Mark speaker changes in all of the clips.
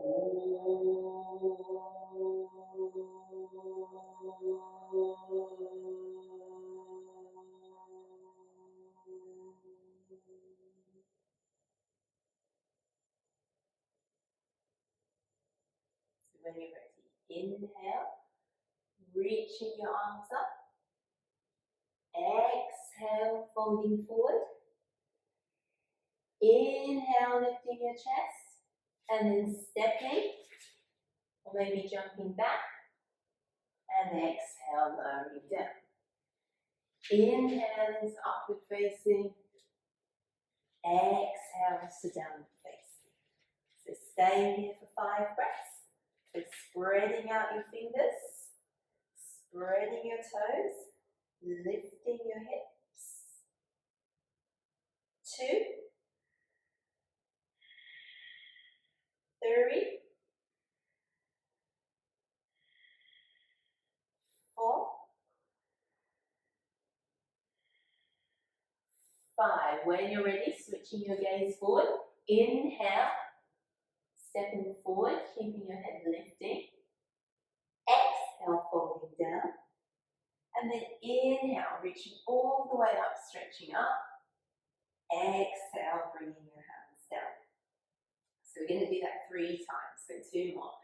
Speaker 1: When you're ready, inhale, reaching your arms up. Exhale, folding forward. Inhale, lifting your chest, and then stepping, or maybe jumping back, and exhale, lowering down. Inhale into upward facing, exhale to downward facing. So staying here for 5 breaths. So spreading out your fingers, spreading your toes, lifting your hips. 2, 3, 4, 5. When you're ready, switching your gaze forward. Inhale, stepping forward, keeping your head lifting. Exhale, folding down. And then inhale, reaching all the way up, stretching up. Exhale, bringing your hands down. So we're going to do that 3 times, so 2 more.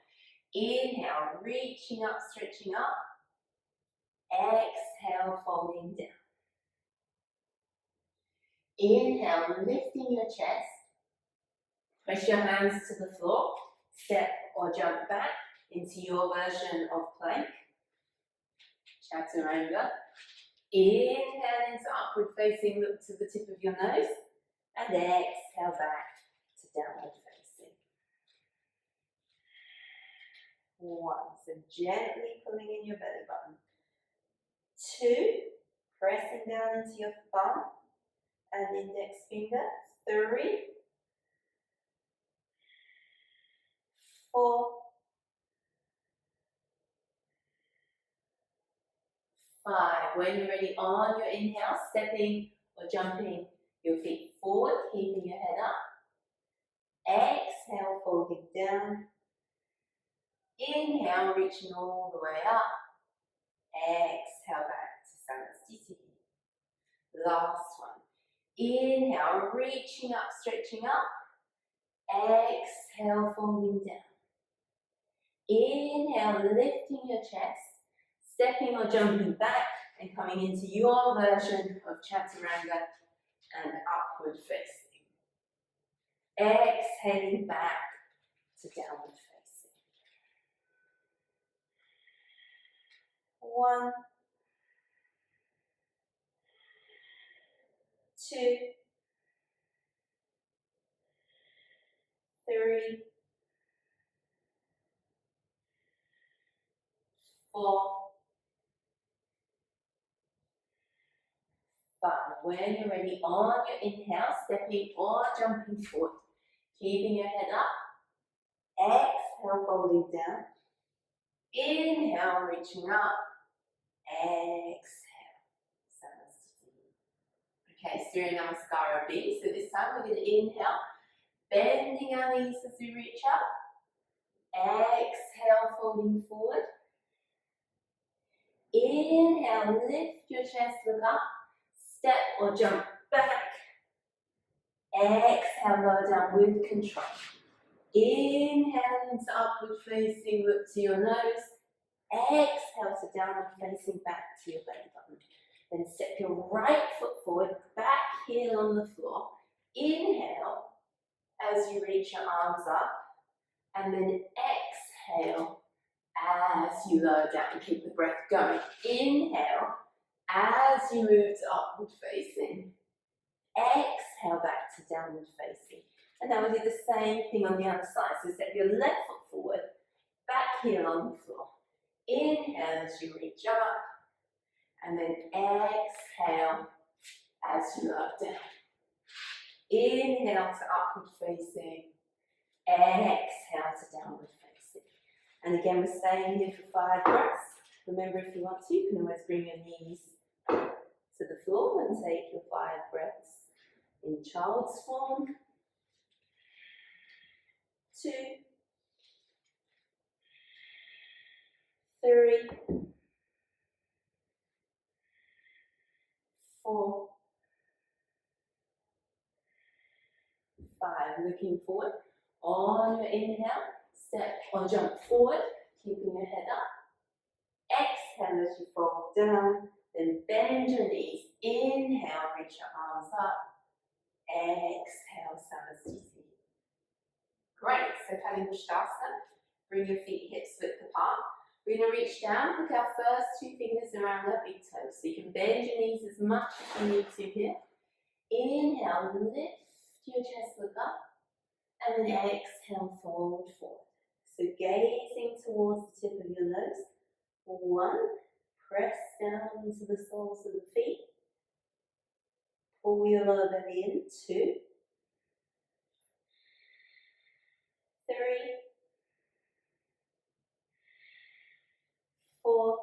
Speaker 1: Inhale, reaching up, stretching up. Exhale, folding down. Inhale, lifting your chest. Press your hands to the floor. Step or jump back into your version of plank. Chaturanga. Inhale into upward facing, look to the tip of your nose. And exhale back to downward facing. 1, so gently pulling in your belly button. 2, pressing down into your thumb and index finger. 3, 4, 5. When you're ready, on your inhale, stepping or jumping your feet forward, keeping your head up. Exhale, folding down. Inhale, reaching all the way up. Exhale, back to salutation. Last one. Inhale, reaching up, stretching up. Exhale, folding down. Inhale, lifting your chest, stepping or jumping back and coming into your version of Chaturanga and upward facing. Exhaling back to downward facing. 1, 2, 3, 4, 5. When you're ready, on your inhale, stepping or jumping forward, keeping your head up. Exhale, folding down. Inhale, reaching up. Exhale. Okay, Surya Namaskara B. So this time we're going to inhale, bending our knees as we reach up. Exhale, folding forward. Inhale, lift your chest, look up. Step or jump back. Exhale, lower down with control. Inhale into upward facing, look to your nose. Exhale to downward facing, back to your belly button. Then step your right foot forward, back heel on the floor. Inhale as you reach your arms up. And then exhale as you lower down. Keep the breath going. Inhale as you move to upward facing. Exhale back to downward facing. And now we'll do the same thing on the other side. So step your left foot forward, back heel on the floor. Inhale as you reach up. And then exhale as you lower down. Inhale to upward facing. Exhale to downward facing. And again, we're staying here for 5 breaths. Remember, if you want to, you can always bring your knees to the floor and take your 5 breaths in child's form. 2, 3, 4, 5. Looking forward. On your inhale, step or jump forward, keeping your head up. Exhale as you fold down, then bend your knees. Inhale, reach your arms up. Exhale, salutation. Great, so Paddington. Bring your feet hips width apart. We're going to reach down, hook our first 2 fingers around our big toes. So you can bend your knees as much as you need to here. Inhale, lift your chest, look up. And then exhale, fold forward. So gazing towards the tip of your nose. 1, press down into the soles of the feet. Pull your lower belly in. 2, 3, 4,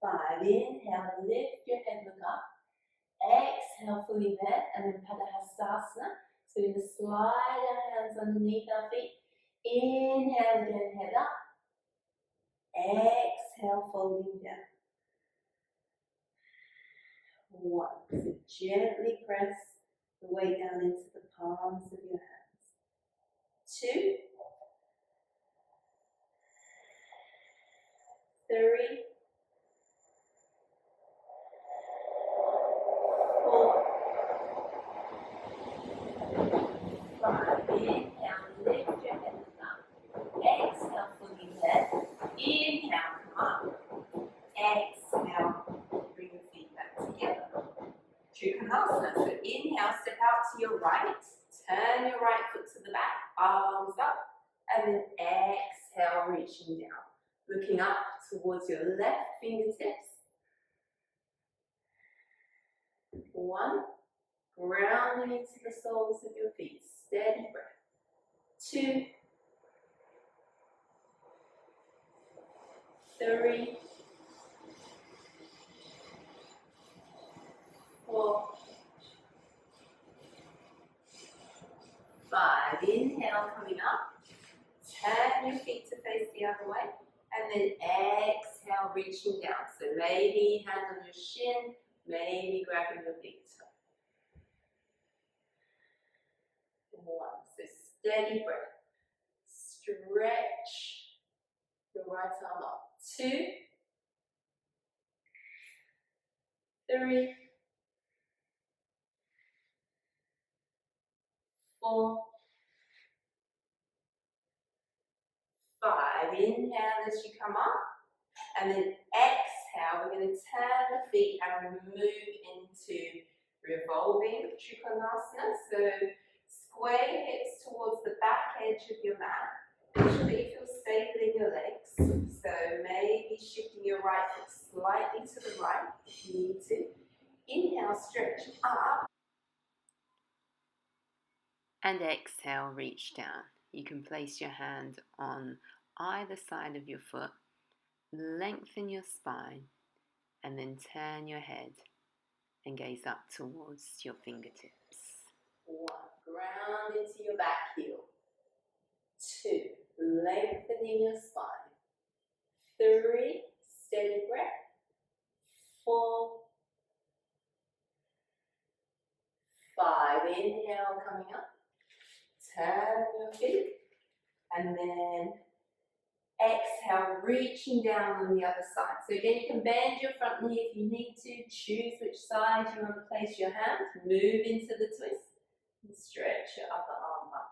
Speaker 1: 5. Inhale, lift your head, look up. Exhale, fully there, and then Padahastasana. So we're going to slide our hands underneath our feet. Inhale again, head up. Exhale, folding down. 1. So gently press the weight down into the palms of your hands. 2, 3, 4, 5. Inhale, lift your head up. Exhale, fully there. Inhale, come up. Exhale, bring your feet back together. Trikonasana. So inhale, step out to your right. Turn your right foot to the back, arms up. And then exhale, reaching down. Looking up towards your left fingertips. 1, grounding into the soles of your feet. Steady breath. 2, 3, 4, 5. Inhale, coming up. Turn your feet to face the other way. And then exhale, reaching down. So maybe hand on your shin, maybe grabbing your big toe. 1. So steady breath. Stretch your right arm up. 2, 3, 4, 5. Inhale as you come up. And then exhale, we're going to turn the feet and move into revolving Trikonasana. So square your hips towards the back edge of your mat. Make sure that you feel stable in your legs. So maybe shifting your right foot slightly to the right if you need to. Inhale, stretch up.
Speaker 2: And exhale, reach down. You can place your hand on either side of your foot. Lengthen your spine and then turn your head and gaze up towards your fingertips.
Speaker 1: 1, ground into your back heel. 2, lengthening your spine. 3, steady breath. 4, 5, inhale coming up. Turn your feet and then exhale, reaching down on the other side. So again, you can bend your front knee if you need to. Choose which side you want to place your hands. Move into the twist and stretch your upper arm up.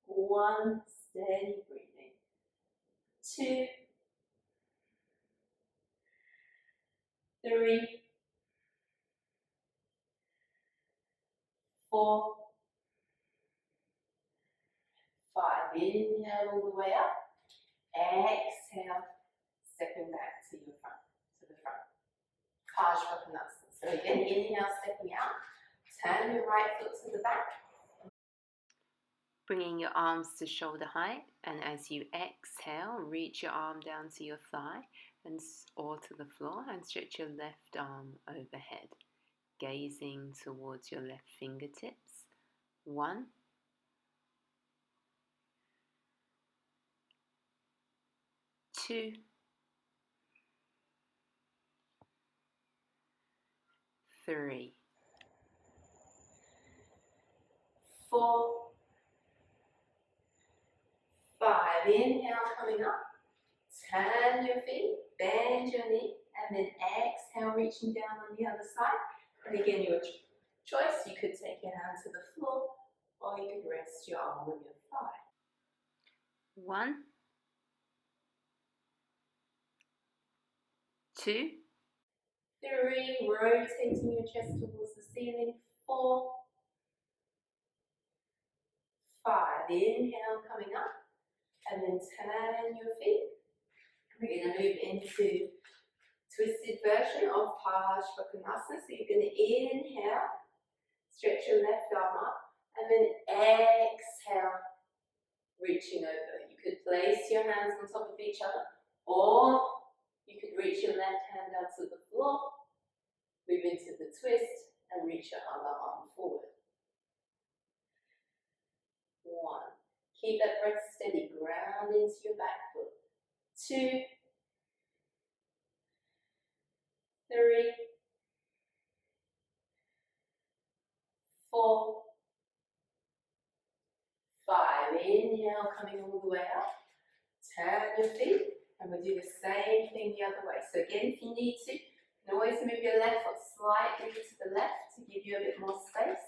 Speaker 1: 1, steady breathing. 2, 3, 4, 5. Inhale all the way up. Exhale, stepping back to your front, to the front. Ashtanga. So again, inhale, stepping out. Turn your right foot to the back.
Speaker 2: Bringing your arms to shoulder height, and as you exhale, reach your arm down to your thigh or to the floor and stretch your left arm overhead, gazing towards your left fingertips. 1, 2, 3,
Speaker 1: 4, 5. Inhale, coming up. Turn your feet, bend your knee, and then exhale, reaching down on the other side. And again, your choice. You could take your hand to the floor, or you could rest your arm on your thigh.
Speaker 2: 1, 2,
Speaker 1: 3, rotating your chest towards the ceiling. 4, 5. Inhale, coming up, and then turn your feet. We're going to move into twisted version of Parsvakonasana. So you're going to inhale, stretch your left arm up, and then exhale, reaching over. You could place your hands on top of each other, or you could reach your left hand down to the floor, move into the twist, and reach your other arm forward. 1. Keep that breath steady, ground into your back foot. 2, 3, 4, 5. Inhale, coming all the way up. Turn your feet, and we'll do the same thing the other way. So again, if you need to, you can always move your left foot slightly to the left to give you a bit more space.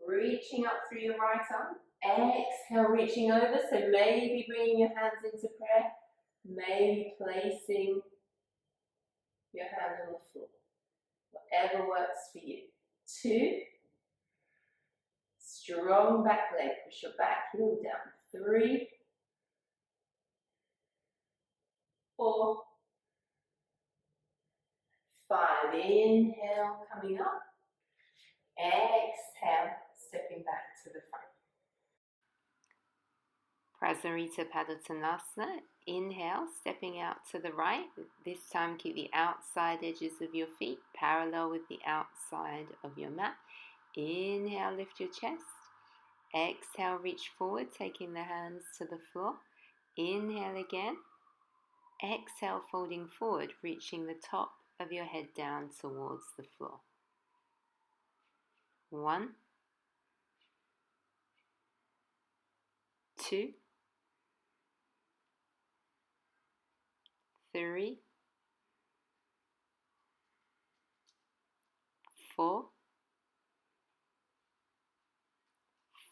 Speaker 1: Reaching up through your right arm. Exhale, reaching over. So maybe bringing your hands into prayer. Maybe placing your hand on the floor. Whatever works for you. 2. Strong back leg. Push your back heel down. 3, 4, 5. Inhale, coming up. Exhale, stepping back to the front.
Speaker 2: Prasarita Padottanasana. Inhale, stepping out to the right. This time keep the outside edges of your feet parallel with the outside of your mat. Inhale, lift your chest. Exhale, reach forward, taking the hands to the floor. Inhale again. Exhale, folding forward, reaching the top of your head down towards the floor. 1, 2, 3, 4,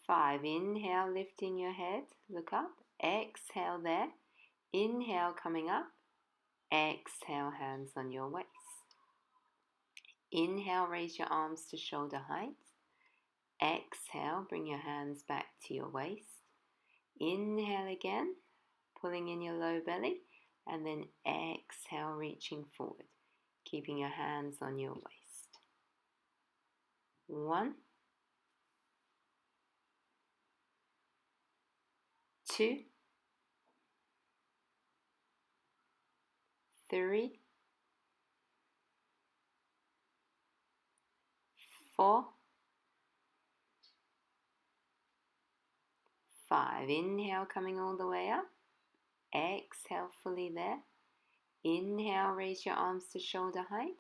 Speaker 2: 5. Inhale, lifting your head, look up. Exhale there. Inhale, coming up. Exhale, hands on your waist. Inhale, raise your arms to shoulder height. Exhale, bring your hands back to your waist. Inhale again, pulling in your low belly. And then exhale, reaching forward, keeping your hands on your waist. 1, 2, 3, 4, 5. Inhale, coming all the way up. Exhale, fully there. Inhale, raise your arms to shoulder height.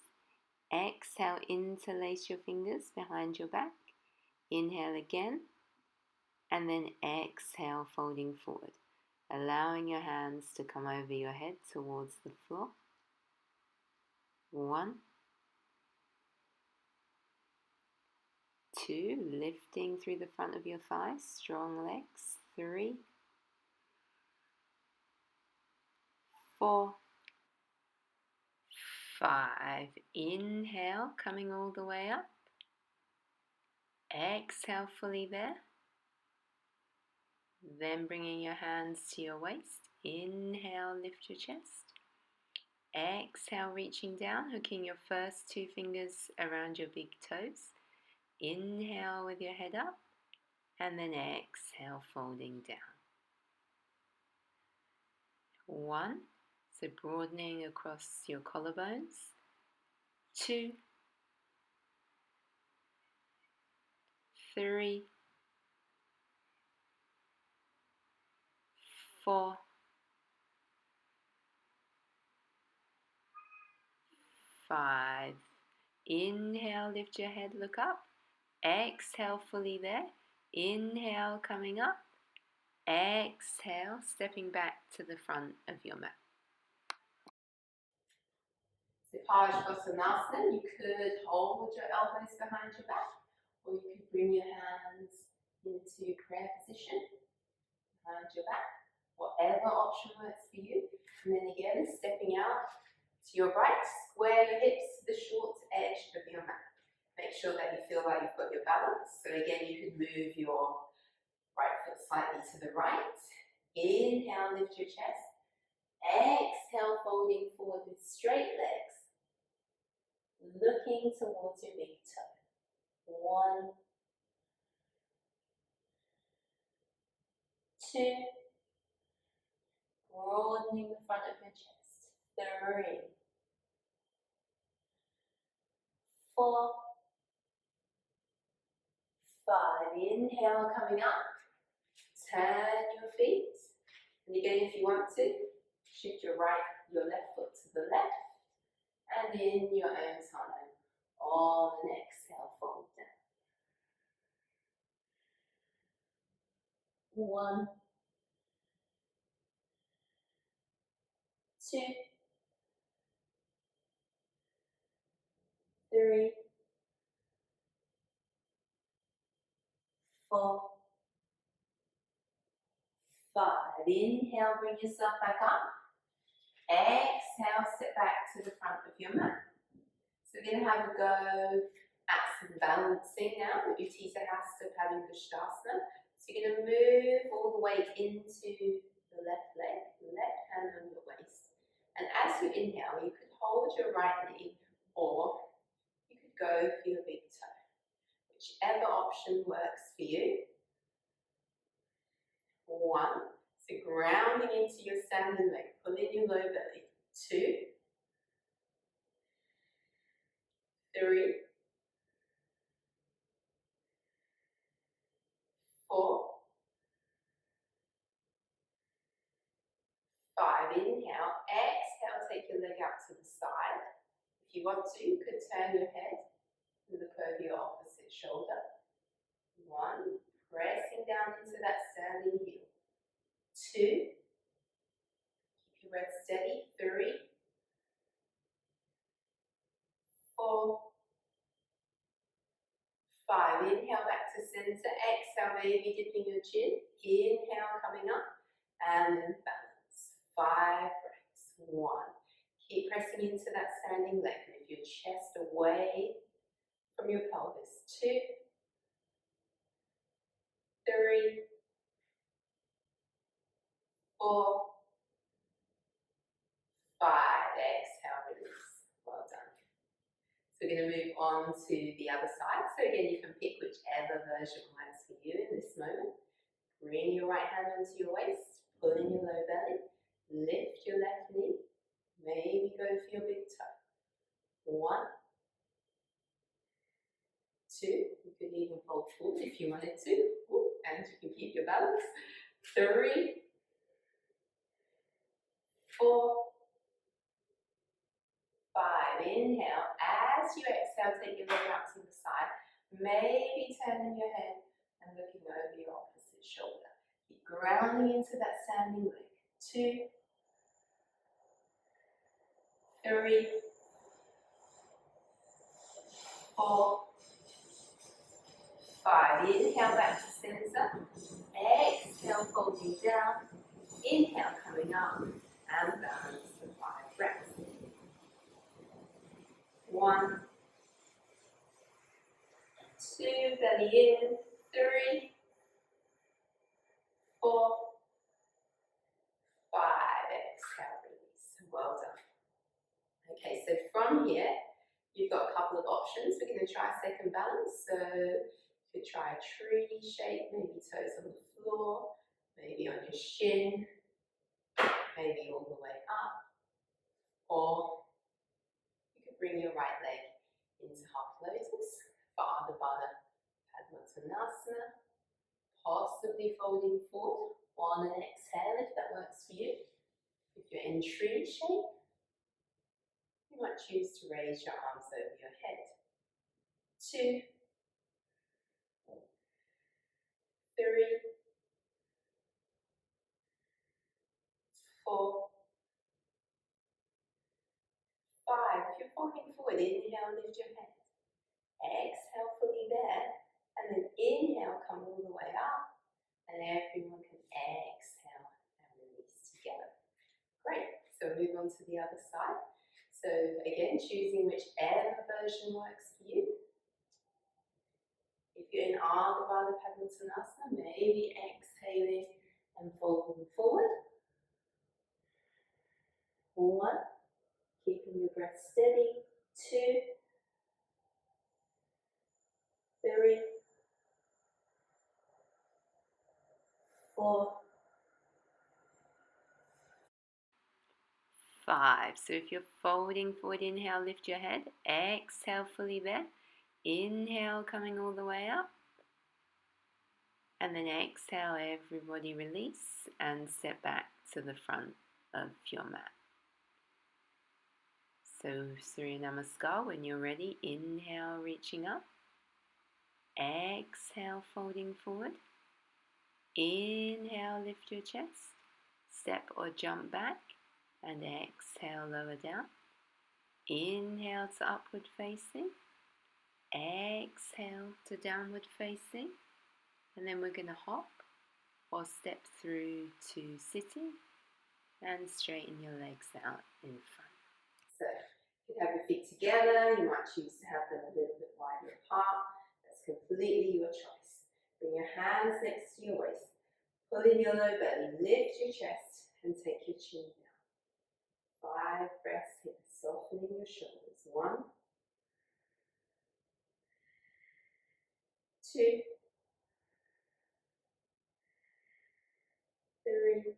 Speaker 2: Exhale, interlace your fingers behind your back. Inhale again. And then exhale, folding forward, allowing your hands to come over your head towards the floor. 1, 2, lifting through the front of your thighs, strong legs. 3, 4, 5. Inhale, coming all the way up. Exhale, fully there. Then bringing your hands to your waist. Inhale, lift your chest. Exhale, reaching down, hooking your first 2 fingers around your big toes. Inhale with your head up. And then exhale, folding down. 1, so broadening across your collarbones. 2, 3, 4, 5. Inhale, lift your head, look up. Exhale, fully there. Inhale, coming up. Exhale, stepping back to the front of your mat.
Speaker 1: So you could hold your elbows behind your back, or you could bring your hands into prayer position behind your back. Whatever option works for you. And then again, stepping out to your right, square your hips to the short edge of your mat. Make sure that you feel like you've got your balance. So again, you could move your right foot slightly to the right. Inhale, lift your chest. Exhale, folding forward with straight legs. Looking towards your big toe. 1, 2, broadening the front of your chest. 3, 4, 5. Inhale, coming up. Turn your feet. And again, if you want to, shift your left foot to the left. And in your own time, on an exhale, fold down. 1, 2, 3, 4, 5. Inhale, bring yourself back up. Exhale, step back to the front of your mat. So we're going to have a go at some balancing now with your Utthita Hasta Padangusthasana. So you're going to move all the way into the left leg, left hand on your waist. And as you inhale, you could hold your right knee, or you could go for your big toe. Whichever option works for you. 1. So grounding into your standing leg, pulling your low belly. 2, 3, 4, 5. Inhale, exhale, take your leg out to the side. If you want to, you could turn your head to the curve of your opposite shoulder. 1, pressing down into that standing heel. 2, keep your breath steady. 3, 4, 5. Inhale back to center. Exhale, maybe dipping your chin. Inhale, coming up. And then balance. 5 breaths. 1. Keep pressing into that standing leg. Move your chest away from your pelvis. 2, 3, 4, 5. Exhale, release. Well done. So we're going to move on to the other side. So again, you can pick whichever version works for you in this moment. Bring your right hand onto your waist, pull in your low belly, lift your left knee, maybe go for your big toe. 1, 2, you could even fold forward if you wanted to, and you can keep your balance. 3, 4, 5. Inhale. As you exhale, take your leg out to the side. Maybe turning your head and looking over your opposite shoulder. Keep grounding into that standing leg. 2, 3, 4, 5. Inhale back to center. Exhale, folding down. Inhale, coming up. And balance for 5 breaths. 1, 2, belly in. 3, 4, 5. Exhale, release. Well done. Okay, so from here, you've got a couple of options. We're going to try second balance. So you could try a tree shape, maybe toes on the floor, maybe on your shin, maybe all the way up. Or you could bring your right leg into half lotus, Ardha Baddha Padottanasana, possibly folding forward on an exhale if that works for you. If you're in tree shape, you might choose to raise your arms over your head. 2, 3, 4, 5. If you're falling forward, inhale, lift your head. Exhale, fully there. And then inhale, come all the way up. And everyone can exhale and release together. Great. So move on to the other side. So again, choosing whichever version works for you. If you're in Ardha Baddha Padmasana, maybe exhaling and folding forward. 1, keeping your breath steady. 2, 3, 4,
Speaker 2: 5. So if you're folding forward, inhale, lift your head. Exhale, fully there. Inhale, coming all the way up. And then exhale, everybody release and step back to the front of your mat. So Surya Namaskar, when you're ready, inhale, reaching up. Exhale, folding forward. Inhale, lift your chest. Step or jump back. And exhale, lower down. Inhale to upward facing. Exhale to downward facing. And then we're going to hop or step through to sitting and straighten your legs out in front.
Speaker 1: So you can have your feet together. You might choose to have them a little bit wider apart. That's completely your choice. Bring your hands next to your waist. Pull in your low belly. Lift your chest and take your chin down. 5 breaths here. Softening your shoulders. 1, 2, 3,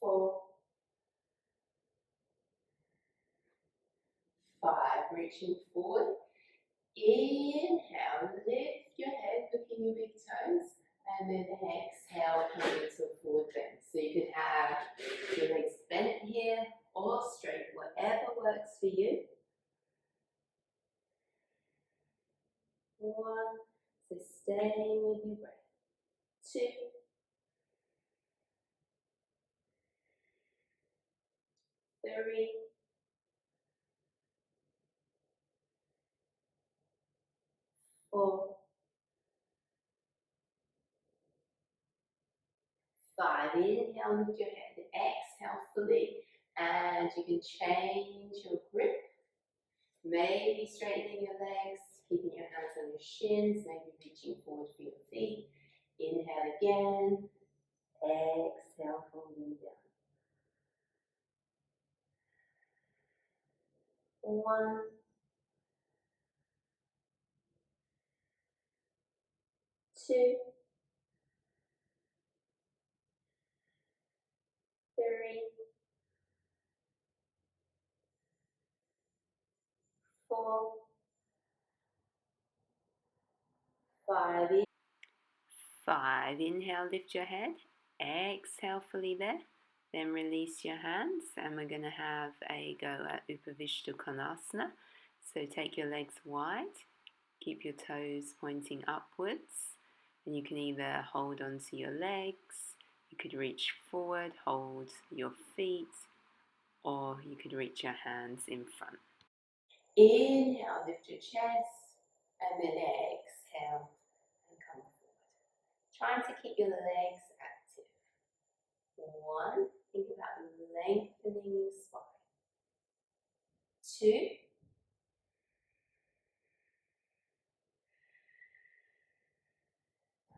Speaker 1: 4, 5. Reaching forward. Inhale, lift your head, looking your big toes, and then exhale, coming into a forward bend. So you can have your legs bent here or straight, whatever works for you. 1, so staying with your breath. 2, 3, 4, 5. Inhale, lift your head. Exhale fully. And you can change your grip. Maybe straightening your legs, keeping your hands on your shins, maybe reaching forward for your feet. Inhale again. Exhale, folding down. 1, 2, 3, 4, 5.
Speaker 2: 5. Inhale, lift your head. Exhale, fully there. Then release your hands, and we're going to have a go at Upavishta Konasana. So take your legs wide, keep your toes pointing upwards, and you can either hold onto your legs, you could reach forward, hold your feet, or you could reach your hands in front.
Speaker 1: Inhale, lift your chest, and then exhale and come forward. Trying to keep your legs active. 1, think about lengthening your spine. 2,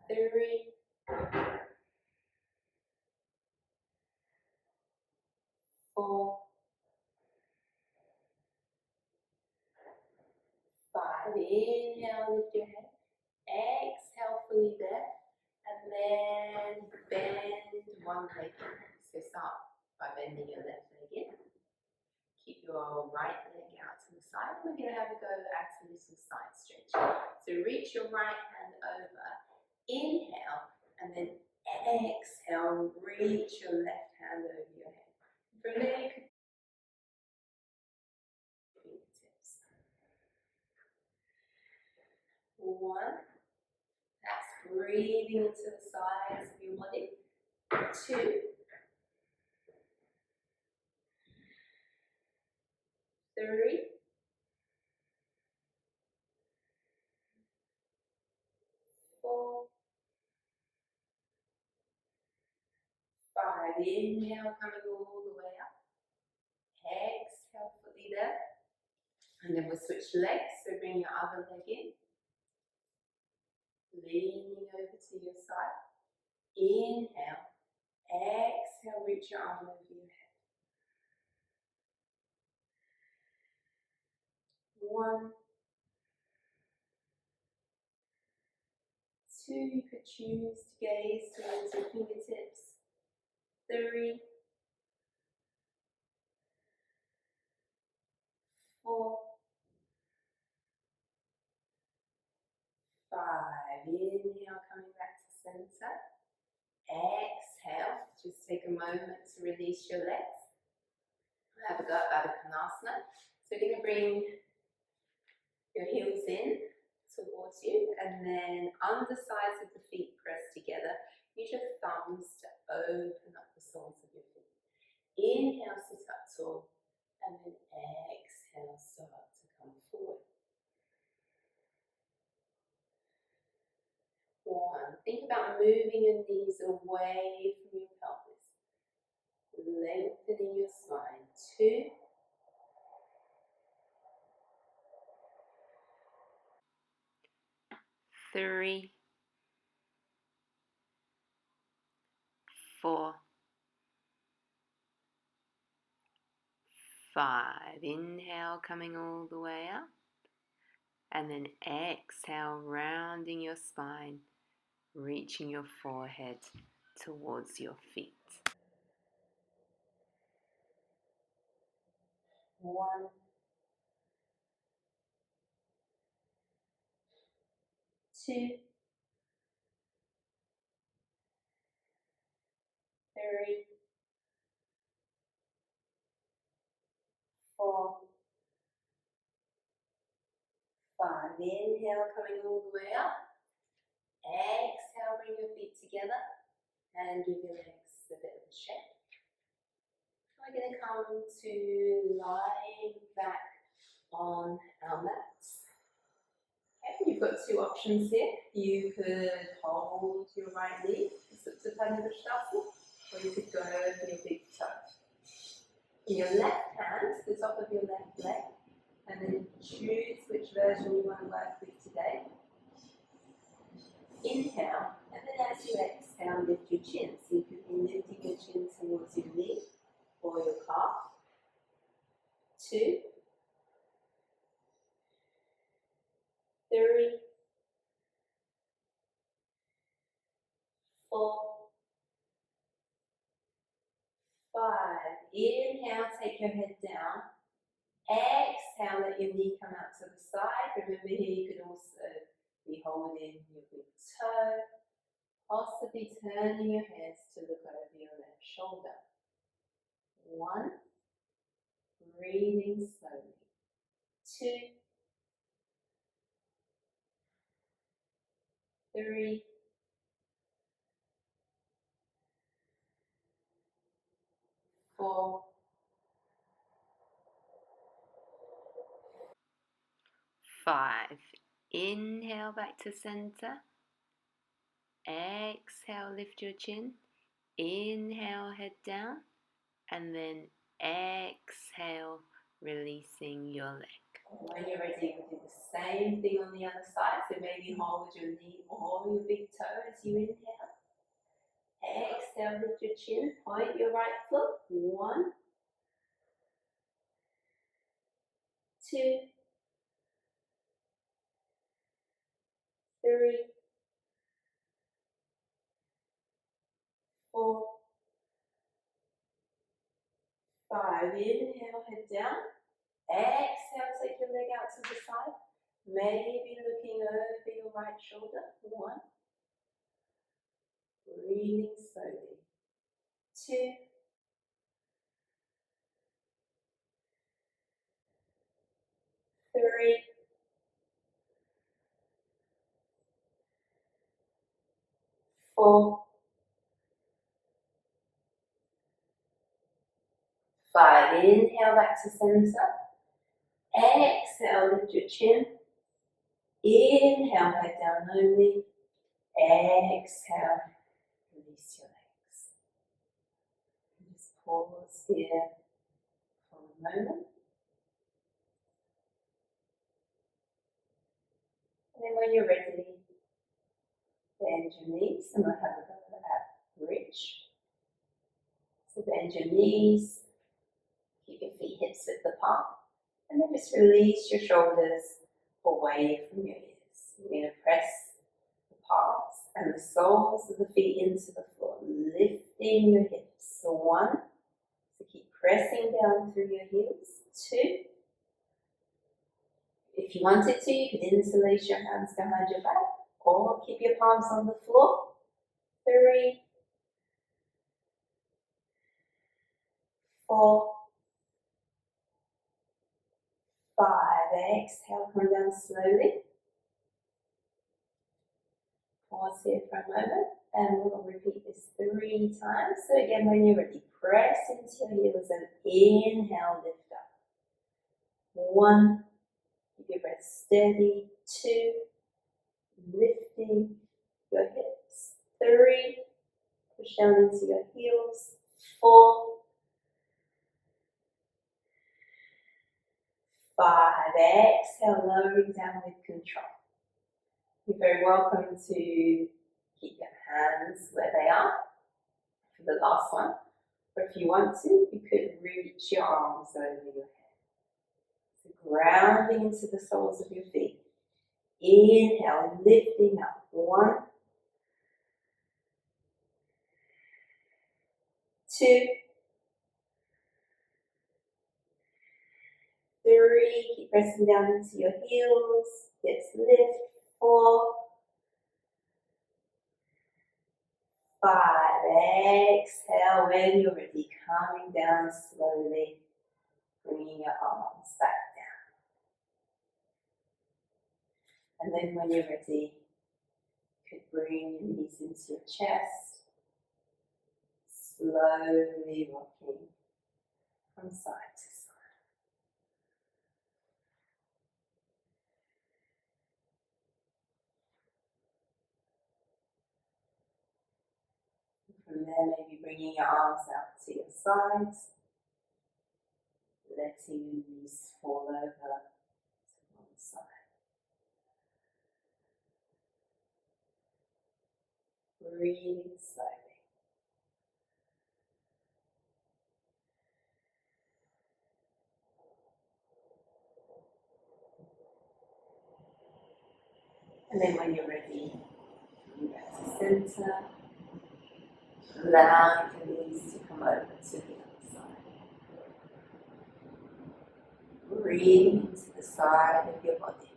Speaker 1: 3, 4, 5. Inhale, lift your head. Exhale, fully there. And then bend one leg in. So start by bending your left leg in. Keep your right leg out to the side. We're going to have a go at a little side stretch. So reach your right hand over. Inhale. And then exhale. Reach your left hand hand over your head. From there, you could fingertips. 1. That's breathing into the sides of your body. 2. 3. 4. 5. Inhale, coming all the way up. Exhale, fully there. And then we'll switch legs. So bring your other leg in. Leaning over to your side. Inhale. Exhale, reach your arm over your head. 1. 2, you could choose to gaze towards your fingertips. 3. 4. 5. Inhale, coming back to center. Exhale, just take a moment to release your legs. Have a go at Baddha Konasana. So you're going to bring your heels in towards you, and then undersides of the feet press together. Use your thumbs to open up the soles of your feet. Inhale, sit up tall, and then exhale, start to come forward. 1. Think about moving your knees away from your pelvis. Lengthening your spine. 2.
Speaker 2: 3, 4, 5. Inhale, coming all the way up. And then exhale, rounding your spine, reaching your forehead towards your feet.
Speaker 1: 1. 2. 3. 4. 5. Inhale, coming all the way up. Exhale, bring your feet together and give your legs a bit of a shake. We're going to come to lying back on our mats. Okay, you've got 2 options here. You could hold your right knee, Supine, or you could go for your big toe. In your left hand, the top of your left leg, and then choose which version you want to work with today. Inhale, and then as you exhale, lift your chin. So you could be lifting your chin towards your knee or your calf. 2. 3. 4. 5. Inhale, take your head down. Exhale, let your knee come out to the side. Remember here you could also be holding your big toe, possibly turning your head to look over your left shoulder. 1. Breathing slowly. 2. 3. 4.
Speaker 2: 5. Inhale back to center. Exhale, lift your chin. Inhale, head down. And then exhale, releasing your leg.
Speaker 1: When you're ready, you can do the same thing on the other side. So maybe hold your knee or your big toe as you inhale. Exhale, lift your chin, point your right foot. 1. 2. 3. 4. 5. Inhale, head down. Exhale, take your leg out to the side. Maybe looking over your right shoulder. 1. Breathing slowly. 2. 3, 4, 5. Inhale back to center. Exhale, lift your chin. Inhale, head down only. Exhale, release your legs. Just pause here for a moment. And then when you're ready, bend your knees and we'll have a go at bridge. So bend your knees, keep your feet hips width apart, and then just release your shoulders away from your ears. You're going to press the palms and the soles of the feet into the floor, lifting your hips. So 1, so keep pressing down through your heels. 2, if you wanted to, you could interlace your hands behind your back or keep your palms on the floor. 3, 4, 5. Exhale, come down slowly. Pause here for a moment and we'll repeat this 3 times. So again, when you're ready, press into your heels and inhale, lift up. 1, keep your breath steady. 2, lifting your hips. 3, push down into your heels. 4, 5. Exhale, lowering down with control. You're very welcome to keep your hands where they are for the last one. Or if you want to, you could reach your arms over your head. So grounding into the soles of your feet. Inhale, lifting up. 1, 2, 3, keep pressing down into your heels, hips lift. 4, 5, exhale when you're ready, coming down slowly, bringing your arms back down. And then when you're ready, you could bring your knees into your chest, slowly rocking from side to side. From there, maybe bringing your arms out to your sides, letting your knees fall over to one side. Breathing slowly. And then when you're ready, come back to center. Allow your knees to come over to the other side. Breathing into the side of your body.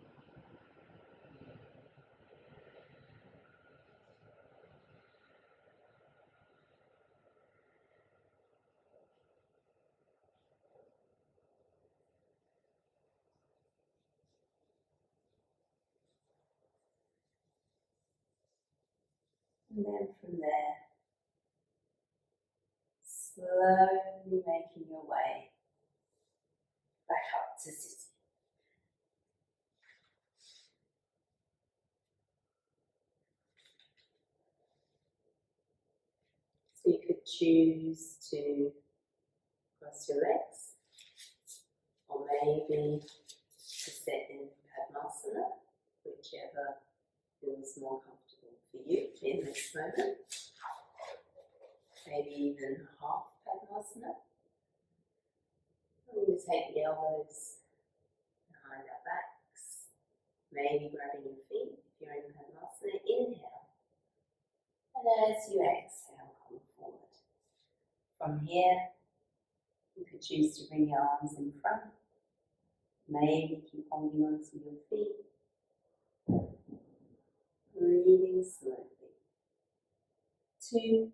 Speaker 1: And then from there, slowly making your way back up to sitting. So you could choose to cross your legs, or maybe to sit in Padmasana, whichever feels more comfortable for you in this moment. Maybe even half Padmasana. We're going to take the elbows behind our backs, maybe grabbing your feet if you're in Padmasana. Inhale, and as you exhale, come forward. From here, you could choose to bring your arms in front, maybe keep holding on to your feet, breathing slowly. 2,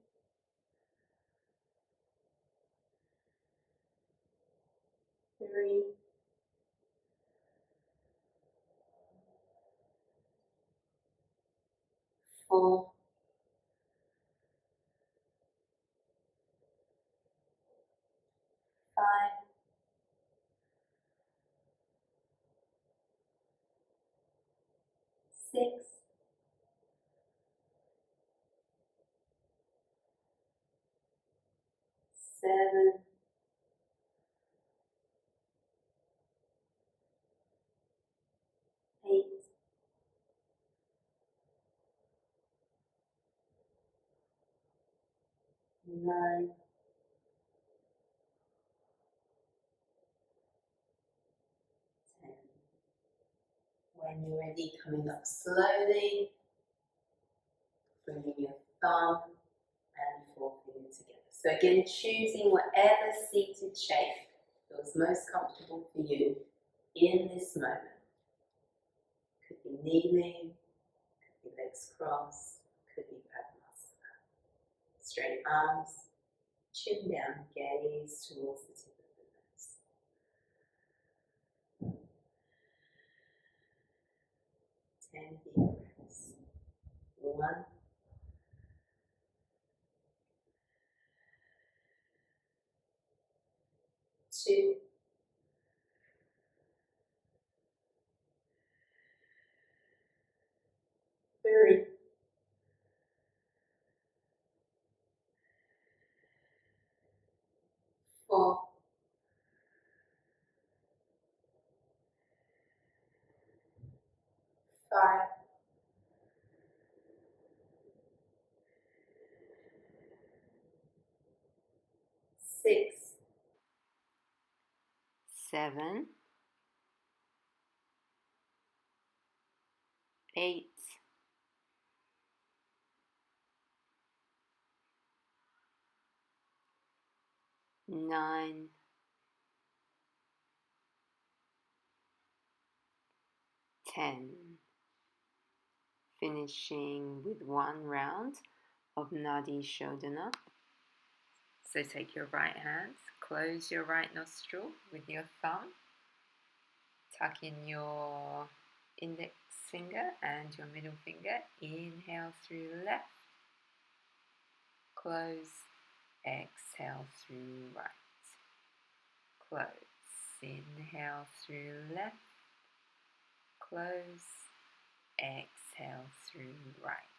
Speaker 1: 3, six, 7, 8, 9, 10. When you're ready, coming up slowly, bringing your thumb and forefinger together. So again, choosing whatever seated shape feels most comfortable for you in this moment. Could be kneeling, could be legs crossed, could be Padmasana. Straight arms, chin down, gaze towards the tip of the nose. 10 deep breaths. 1, 2, 3, 4, 5, 6,
Speaker 2: 7, 8, 9, 10. Finishing with one round of Nadi Shodhana. So take your right hand, close your right nostril with your thumb, tuck in your index finger and your middle finger. Inhale through left, close, exhale through right, close, inhale through left, close, exhale through right,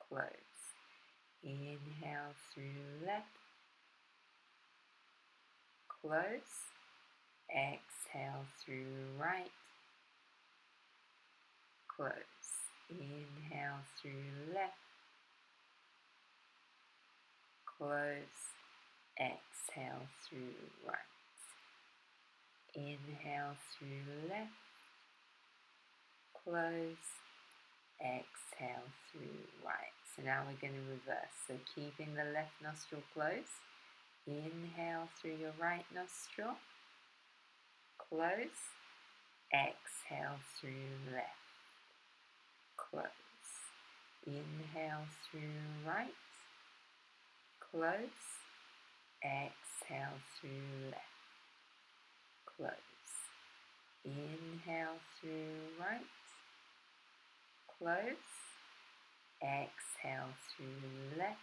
Speaker 2: close, inhale through left, close, exhale through right, close, inhale through left, close, exhale through right, inhale through left, close, exhale through right. So now we're going to reverse. So keeping the left nostril closed, inhale through your right nostril, close, exhale through left, close, inhale through right, close, exhale through left, close, inhale through right, close, exhale through left,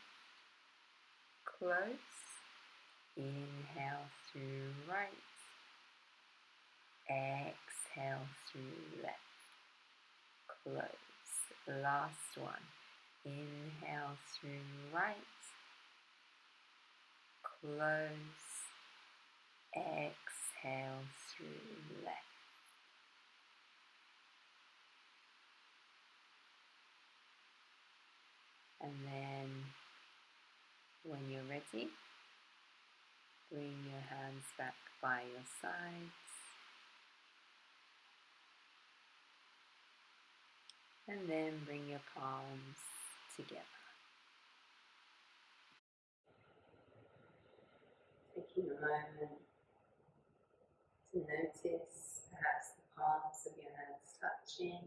Speaker 2: close, inhale through right, exhale through left, close. Last one. Inhale through right, close, exhale through left. And then when you're ready, bring your hands back by your sides. And then bring your palms together.
Speaker 1: Taking a moment to notice perhaps the palms of your hands touching.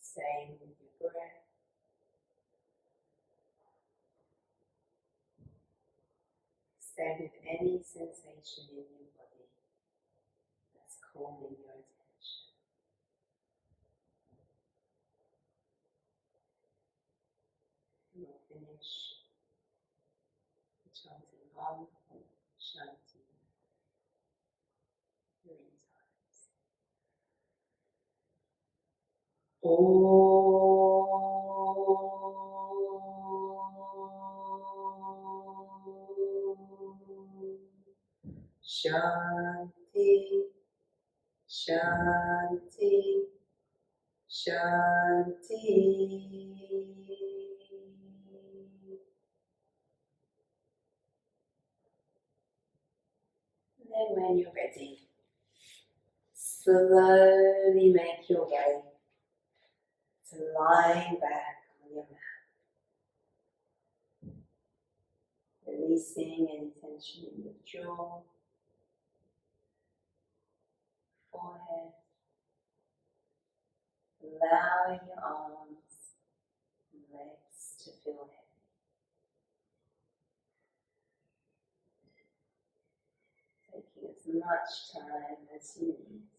Speaker 1: Staying with your breath. Stay with any sensation in your body that's calling your attention. finish chanting Om Shanti 3 times. Shanti, Shanti, Shanti. And then when you're ready, slowly make your way to lying back on your mat. Releasing any tension in your jaw, forehead, allowing your arms and legs to feel heavy. Taking as much time as you need.